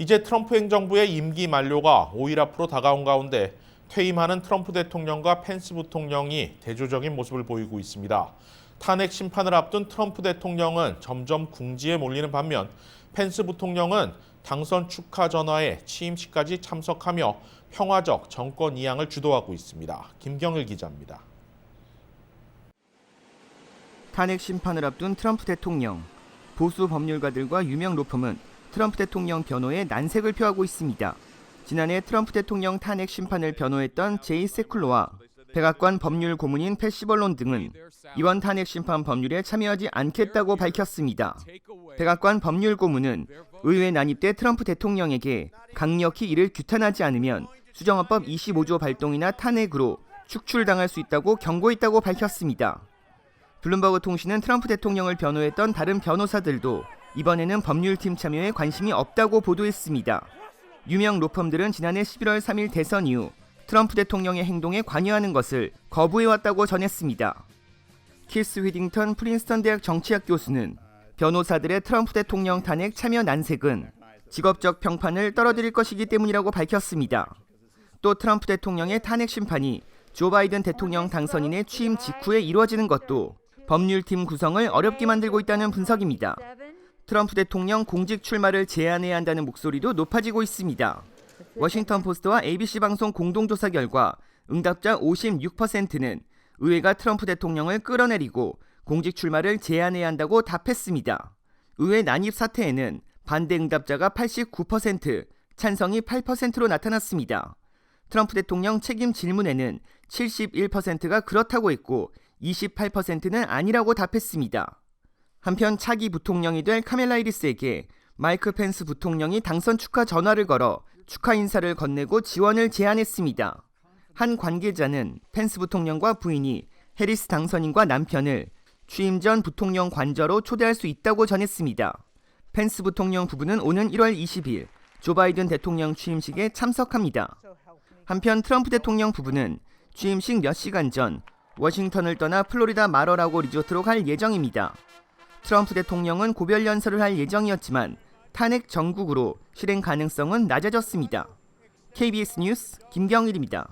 이제 트럼프 행정부의 임기 만료가 5일 앞으로 다가온 가운데 퇴임하는 트럼프 대통령과 펜스 부통령이 대조적인 모습을 보이고 있습니다. 탄핵 심판을 앞둔 트럼프 대통령은 점점 궁지에 몰리는 반면 펜스 부통령은 당선 축하 전화에 취임식까지 참석하며 평화적 정권 이양을 주도하고 있습니다. 김경일 기자입니다. 탄핵 심판을 앞둔 트럼프 대통령. 보수 법률가들과 유명 로펌은 트럼프 대통령 변호에 난색을 표하고 있습니다. 지난해 트럼프 대통령 탄핵 심판을 변호했던 제이 세쿨러와 백악관 법률 고문인 팻 시벌론 등은 이번 탄핵 심판 법률에 참여하지 않겠다고 밝혔습니다. 백악관 법률 고문은 의회 난입돼 트럼프 대통령에게 강력히 이를 규탄하지 않으면 수정헌법 25조 발동이나 탄핵으로 축출당할 수 있다고 경고했다고 밝혔습니다. 블룸버그 통신은 트럼프 대통령을 변호했던 다른 변호사들도 이번에는 법률팀 참여에 관심이 없다고 보도했습니다. 유명 로펌들은 지난해 11월 3일 대선 이후 트럼프 대통령의 행동에 관여하는 것을 거부해왔다고 전했습니다. 키스 휘딩턴 프린스턴 대학 정치학 교수는 변호사들의 트럼프 대통령 탄핵 참여 난색은 직업적 평판을 떨어뜨릴 것이기 때문이라고 밝혔습니다. 또 트럼프 대통령의 탄핵 심판이 조 바이든 대통령 당선인의 취임 직후에 이루어지는 것도 법률팀 구성을 어렵게 만들고 있다는 분석입니다. 트럼프 대통령 공직 출마를 제한해야 한다는 목소리도 높아지고 있습니다. 워싱턴 포스트와 ABC 방송 공동조사 결과 응답자 56%는 의회가 트럼프 대통령을 끌어내리고 공직 출마를 제한해야 한다고 답했습니다. 의회 난입 사태에는 반대 응답자가 89%, 찬성이 8%로 나타났습니다. 트럼프 대통령 책임 질문에는 71%가 그렇다고 했고 28%는 아니라고 답했습니다. 한편 차기 부통령이 될 카멜라 해리스에게 마이크 펜스 부통령이 당선 축하 전화를 걸어 축하 인사를 건네고 지원을 제안했습니다. 한 관계자는 펜스 부통령과 부인이 해리스 당선인과 남편을 취임 전 부통령 관저로 초대할 수 있다고 전했습니다. 펜스 부통령 부부는 오는 1월 20일 조 바이든 대통령 취임식에 참석합니다. 한편 트럼프 대통령 부부는 취임식 몇 시간 전 워싱턴을 떠나 플로리다 마러라고 리조트로 갈 예정입니다. 트럼프 대통령은 고별 연설을 할 예정이었지만 탄핵 정국으로 실행 가능성은 낮아졌습니다. KBS 뉴스 김경일입니다.